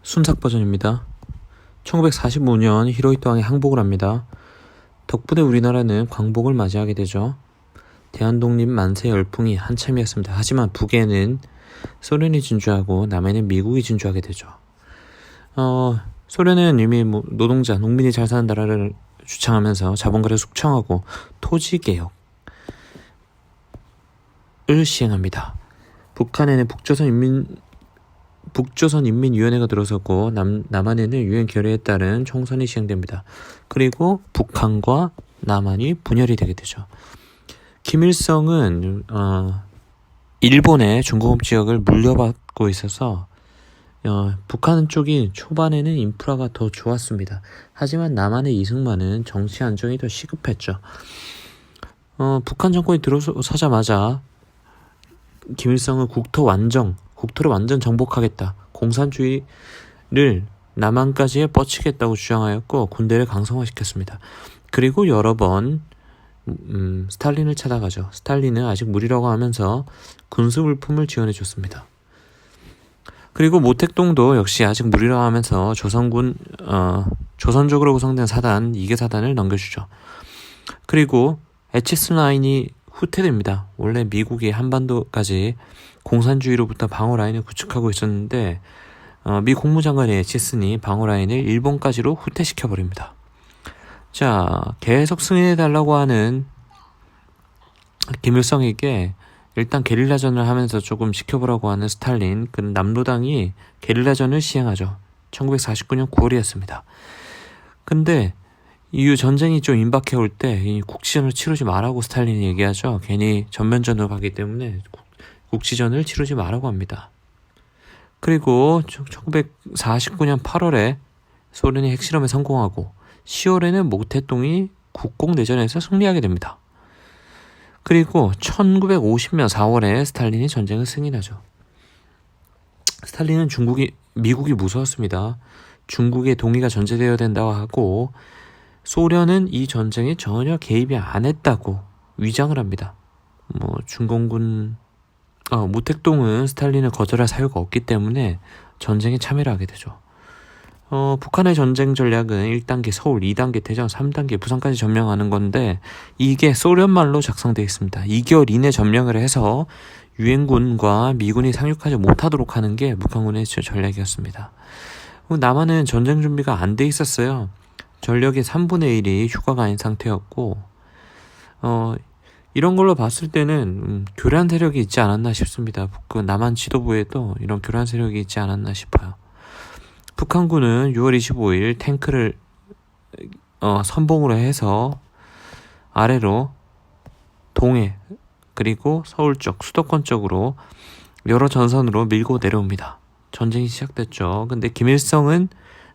순삭 버전입니다. 1945년 히로히토 왕이 항복을 합니다. 덕분에 우리나라는 광복을 맞이하게 되죠. 대한독립 만세 열풍이 한참이었습니다. 하지만 북에는 소련이 진주하고 남에는 미국이 진주하게 되죠. 소련은 이미 노동자, 농민이 잘 사는 나라를 주창하면서 자본가를 숙청하고 토지개혁을 시행합니다. 북한에는 북조선인민위원회가 들어서고 남한에는 유엔 결의에 따른 총선이 시행됩니다. 그리고 북한과 남한이 분열이 되게 되죠. 김일성은 일본의 중공업 지역을 물려받고 있어서 북한 쪽이 초반에는 인프라가 더 좋았습니다. 하지만 남한의 이승만은 정치 안정이 더 시급했죠. 북한 정권이 들어서자마자 김일성은 국토를 완전 정복하겠다, 공산주의를 남한까지 뻗치겠다고 주장하였고 군대를 강성화시켰습니다. 그리고 여러 번 스탈린을 찾아가죠. 스탈린은 아직 무리라고 하면서 군수물품을 지원해줬습니다. 그리고 모택동도 역시 아직 무리라고 하면서 조선적으로 구성된 2개 사단을 넘겨주죠. 그리고 에치슨 라인이 후퇴됩니다. 원래 미국이 한반도까지 공산주의로부터 방어라인을 구축하고 있었는데 미 국무장관의 에치슨이 방어라인을 일본까지로 후퇴시켜버립니다. 자, 계속 승인해달라고 하는 김일성에게 일단 게릴라전을 하면서 조금 시켜보라고 하는 스탈린, 그 남로당이 게릴라전을 시행하죠. 1949년 9월이었습니다. 근데 이 전쟁이 좀 임박해올 때 이 국지전을 치르지 말라고 스탈린이 얘기하죠. 괜히 전면전으로 가기 때문에 국지전을 치르지 말라고 합니다. 그리고 1949년 8월에 소련이 핵실험에 성공하고 10월에는 모택동이 국공내전에서 승리하게 됩니다. 그리고 1950년 4월에 스탈린이 전쟁을 승인하죠. 스탈린은 미국이 무서웠습니다. 중국의 동의가 전제되어야 된다고 하고 소련은 이 전쟁에 전혀 개입이 안 했다고 위장을 합니다. 중공군 모택동은 스탈린을 거절할 사유가 없기 때문에 전쟁에 참여를 하게 되죠. 북한의 전쟁 전략은 1단계 서울, 2단계 대전, 3단계 부산까지 점령하는 건데 이게 소련말로 작성되어 있습니다. 2개월 이내 점령을 해서 유엔군과 미군이 상륙하지 못하도록 하는 게 북한군의 전략이었습니다. 남한은 전쟁 준비가 안 돼 있었어요. 전력의 3분의 1이 휴가가 아닌 상태였고 이런 걸로 봤을 때는 교란 세력이 있지 않았나 싶습니다. 그 남한 지도부에도 이런 교란 세력이 있지 않았나 싶어요. 북한군은 6월 25일 탱크를 선봉으로 해서 아래로 동해 그리고 서울 쪽 수도권 쪽으로 여러 전선으로 밀고 내려옵니다. 전쟁이 시작됐죠. 근데 김일성은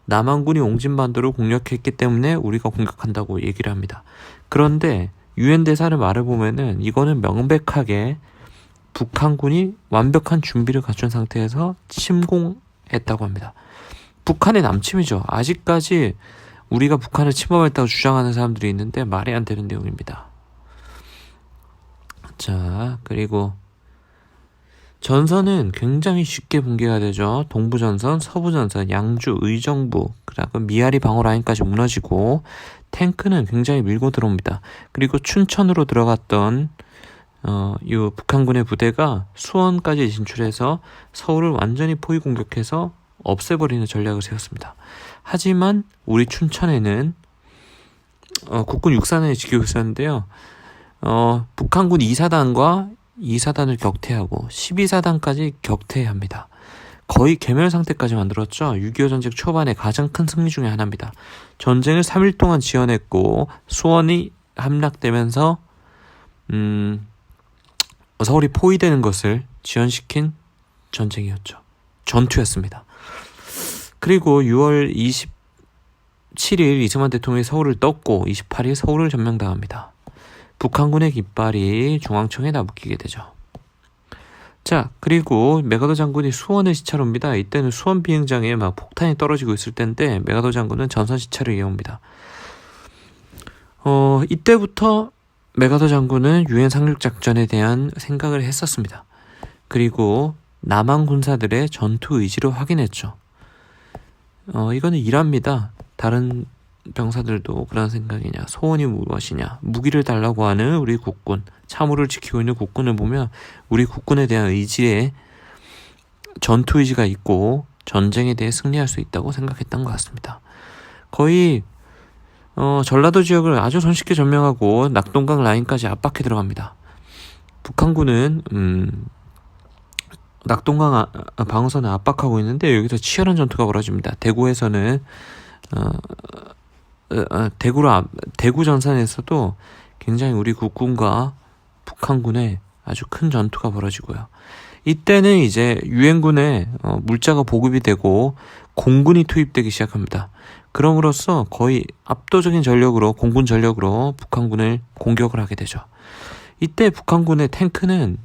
남한군이 옹진반도를 공략했기 때문에 우리가 공격한다고 얘기를 합니다. 그런데 유엔 대사를 말을 보면은 이거는 명백하게 북한군이 완벽한 준비를 갖춘 상태에서 침공했다고 합니다. 북한의 남침이죠. 아직까지 우리가 북한을 침범했다고 주장하는 사람들이 있는데 말이 안 되는 내용입니다. 자, 그리고 전선은 굉장히 쉽게 붕괴가 되죠. 동부전선, 서부전선, 양주, 의정부, 그리고 미아리 방어라인까지 무너지고 탱크는 굉장히 밀고 들어옵니다. 그리고 춘천으로 들어갔던 이 북한군의 부대가 수원까지 진출해서 서울을 완전히 포위 공격해서 없애버리는 전략을 세웠습니다. 하지만 우리 춘천에는 국군 6사단이 지키고 있었는데요. 북한군 2사단과 2사단을 격퇴하고 12사단까지 격퇴합니다. 거의 괴멸 상태까지 만들었죠. 6.25 전쟁 초반에 가장 큰 승리 중에 하나입니다. 전쟁을 3일 동안 지원했고 수원이 함락되면서 서울이 포위되는 것을 지연시킨 전쟁이었죠. 전투였습니다. 그리고 6월 27일 이승만 대통령이 서울을 떴고 28일 서울을 점령당합니다. 북한군의 깃발이 중앙청에 나붙게 되죠. 자, 그리고 메가더 장군이 수원을 시찰합니다. 이때는 수원 비행장에 막 폭탄이 떨어지고 있을 때인데 메가더 장군은 전선 시찰을 이어옵니다. 이때부터 메가더 장군은 유엔 상륙 작전에 대한 생각을 했었습니다. 그리고 남한 군사들의 전투 의지를 확인했죠. 이거는 일합니다. 다른 병사들도 그런 생각이냐, 소원이 무엇이냐, 무기를 달라고 하는 우리 국군, 참호를 지키고 있는 국군을 보면 우리 국군에 대한 의지에 전투 의지가 있고 전쟁에 대해 승리할 수 있다고 생각했던 것 같습니다. 거의 전라도 지역을 아주 손쉽게 점령하고 낙동강 라인까지 압박해 들어갑니다. 북한군은 낙동강 방어선을 압박하고 있는데 여기서 치열한 전투가 벌어집니다. 대구에서는 대구 전선에서도 굉장히 우리 국군과 북한군의 아주 큰 전투가 벌어지고요. 이때는 이제 유엔군의 물자가 보급이 되고 공군이 투입되기 시작합니다. 그럼으로써 거의 압도적인 전력으로, 공군 전력으로 북한군을 공격을 하게 되죠. 이때 북한군의 탱크는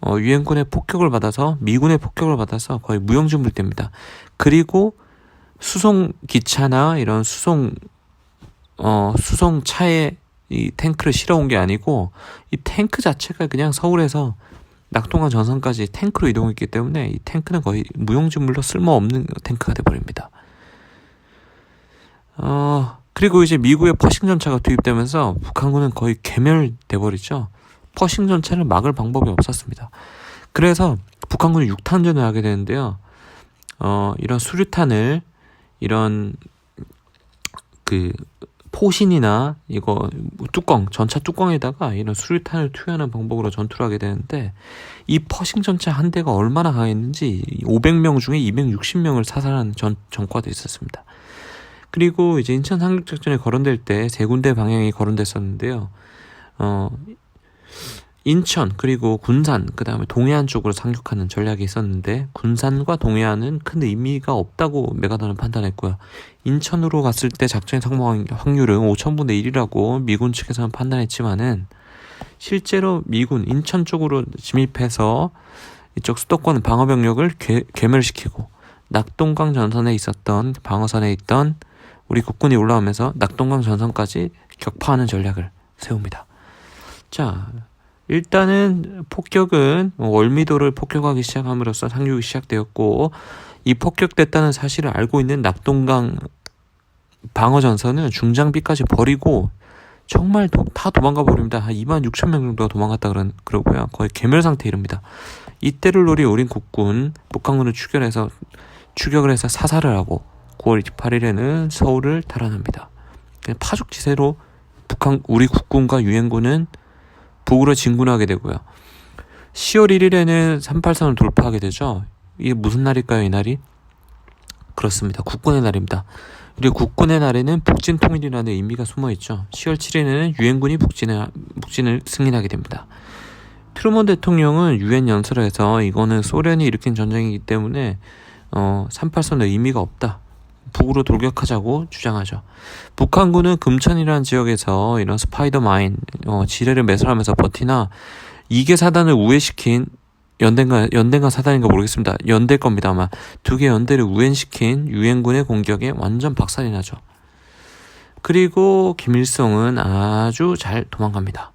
유엔군의 폭격을 받아서, 미군의 폭격을 받아서 거의 무용지물됩니다. 그리고 수송 기차나 이런 수송차에 이 탱크를 실어온 게 아니고 이 탱크 자체가 그냥 서울에서 낙동강 전선까지 탱크로 이동했기 때문에 이 탱크는 거의 무용지물로 쓸모없는 탱크가 돼버립니다. 그리고 이제 미국의 퍼싱 전차가 투입되면서 북한군은 거의 괴멸돼버리죠. 퍼싱 전차를 막을 방법이 없었습니다. 그래서 북한군이 6탄전을 하게 되는데요. 이런 수류탄을 이런 포신이나 이거 뚜껑, 전차 뚜껑에다가 이런 수류탄을 투여하는 방법으로 전투를 하게 되는데 이 퍼싱 전차 한 대가 얼마나 강했는지 500명 중에 260명을 사살하는 전과도 있었습니다. 그리고 이제 인천 상륙작전에 거론될 때 세 군데 방향이 거론됐었는데요. 인천 그리고 군산 그 다음에 동해안 쪽으로 상륙하는 전략이 있었는데 군산과 동해안은 큰 의미가 없다고 메가더는 판단했고요. 인천으로 갔을 때 작전의 성공 확률은 5000분의 1이라고 미군 측에서는 판단했지만은 실제로 미군 인천 쪽으로 진입해서 이쪽 수도권 방어 병력을 괴멸시키고 낙동강 전선에 있었던 방어선에 있던 우리 국군이 올라오면서 낙동강 전선까지 격파하는 전략을 세웁니다. 자, 일단은 폭격은 월미도를 폭격하기 시작함으로써 상륙이 시작되었고 이 폭격됐다는 사실을 알고 있는 낙동강 방어전선은 중장비까지 버리고 정말 다 도망가 버립니다. 한 26,000명 정도가 도망갔다 그러고요. 거의 괴멸 상태에 이릅니다. 이때를 노린 우린 국군, 북한군을 추격을 해서 사살을 하고 9월 28일에는 서울을 탈환합니다. 파죽지세로 우리 국군과 유엔군은 북으로 진군하게 되고요. 10월 1일에는 38선을 돌파하게 되죠. 이게 무슨 날일까요, 이 날이? 그렇습니다. 국군의 날입니다. 그리고 국군의 날에는 북진 통일이라는 의미가 숨어있죠. 10월 7일에는 유엔군이 북진을 승인하게 됩니다. 트루먼 대통령은 유엔 연설을 해서 이거는 소련이 일으킨 전쟁이기 때문에 38선의 의미가 없다. 북으로 돌격하자고 주장하죠. 북한군은 금천이라는 지역에서 이런 스파이더 마인, 지뢰를 매설하면서 버티나 2개 사단을 우회시킨 연대인가 사단인가 모르겠습니다. 연대일 겁니다. 아마 2개 연대를 우회시킨 유엔군의 공격에 완전 박살이 나죠. 그리고 김일성은 아주 잘 도망갑니다.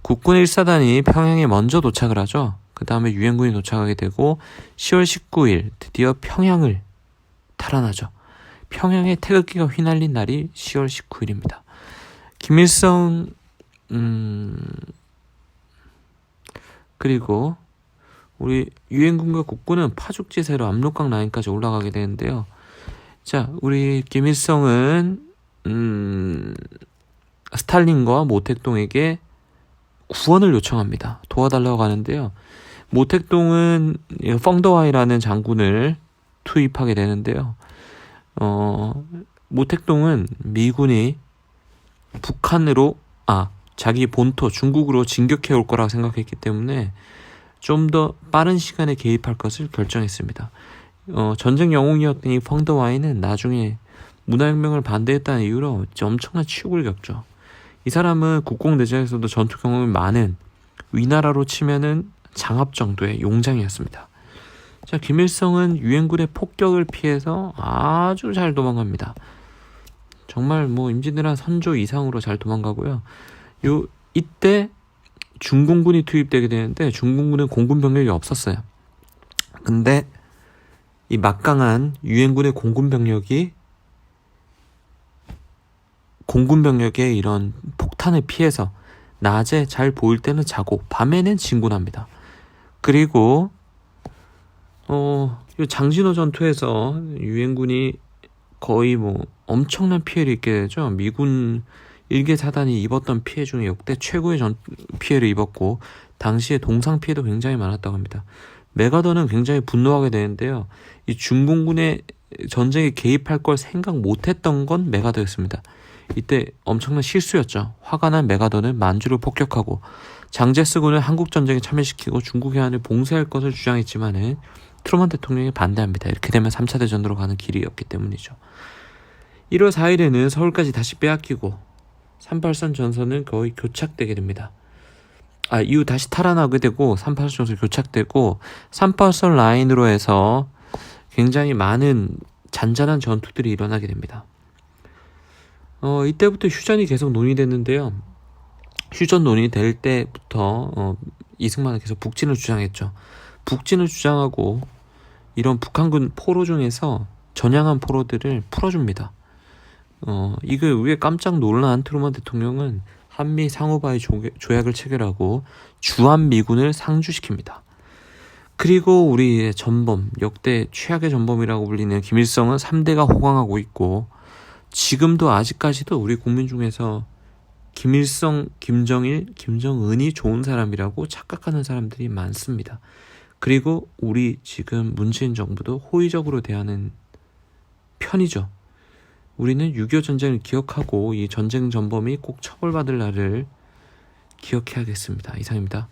국군의 1사단이 평양에 먼저 도착을 하죠. 그 다음에 유엔군이 도착하게 되고 10월 19일 드디어 평양을 탈환하죠. 평양에 태극기가 휘날린 날이 10월 19일입니다. 김일성 그리고 우리 유엔군과 국군은 파죽지세로 압록강 라인까지 올라가게 되는데요. 자, 우리 김일성은 스탈린과 모택동에게 구원을 요청합니다. 도와달라고 하는데요. 모택동은 펑더와이라는 장군을 투입하게 되는데요. 모택동은 미군이 북한으로 자기 본토 중국으로 진격해 올 거라고 생각했기 때문에 좀 더 빠른 시간에 개입할 것을 결정했습니다. 전쟁 영웅이었던 이 펑더와이는 나중에 문화혁명을 반대했다는 이유로 엄청난 치욕을 겪죠. 이 사람은 국공내전에서도 전투 경험이 많은 위나라로 치면은 장합 정도의 용장이었습니다. 자, 김일성은 유엔군의 폭격을 피해서 아주 잘 도망갑니다. 정말 임진왜란 선조 이상으로 잘 도망가고요. 이때 중공군이 투입되게 되는데 중공군은 공군 병력이 없었어요. 근데 이 막강한 유엔군의 공군 병력의 이런 폭탄을 피해서 낮에 잘 보일 때는 자고 밤에는 진군합니다. 그리고 이 장신호 전투에서 유엔군이 거의 뭐 엄청난 피해를 입게 되죠. 미군 일개 사단이 입었던 피해 중에 역대 최고의 피해를 입었고 당시에 동상 피해도 굉장히 많았다고 합니다. 메가더는 굉장히 분노하게 되는데요. 이 중공군의 전쟁에 개입할 걸 생각 못했던 건 메가더였습니다. 이때 엄청난 실수였죠. 화가 난 메가더는 만주를 폭격하고 장제스군을 한국전쟁에 참여시키고 중국 해안을 봉쇄할 것을 주장했지만은 트루먼 대통령이 반대합니다. 이렇게 되면 3차 대전으로 가는 길이었기 때문이죠. 1월 4일에는 서울까지 다시 빼앗기고 38선 전선은 거의 교착되게 됩니다. 이후 다시 탈환하게 되고 38선 전선 교착되고 38선 라인으로 해서 굉장히 많은 잔잔한 전투들이 일어나게 됩니다. 이때부터 휴전이 계속 논의됐는데요. 휴전 논의될 때부터 이승만은 계속 북진을 주장했죠. 북진을 주장하고 이런 북한군 포로 중에서 전향한 포로들을 풀어줍니다. 이거 위에 깜짝 놀란 트루먼 대통령은 한미 상호바이 조약을 체결하고 주한미군을 상주시킵니다. 그리고 우리의 전범, 역대 최악의 전범이라고 불리는 김일성은 3대가 호강하고 있고 지금도 아직까지도 우리 국민 중에서 김일성, 김정일, 김정은이 좋은 사람이라고 착각하는 사람들이 많습니다. 그리고 우리 지금 문재인 정부도 호의적으로 대하는 편이죠. 우리는 6.25 전쟁을 기억하고 이 전쟁 전범이 꼭 처벌받을 날을 기억해야겠습니다. 이상입니다.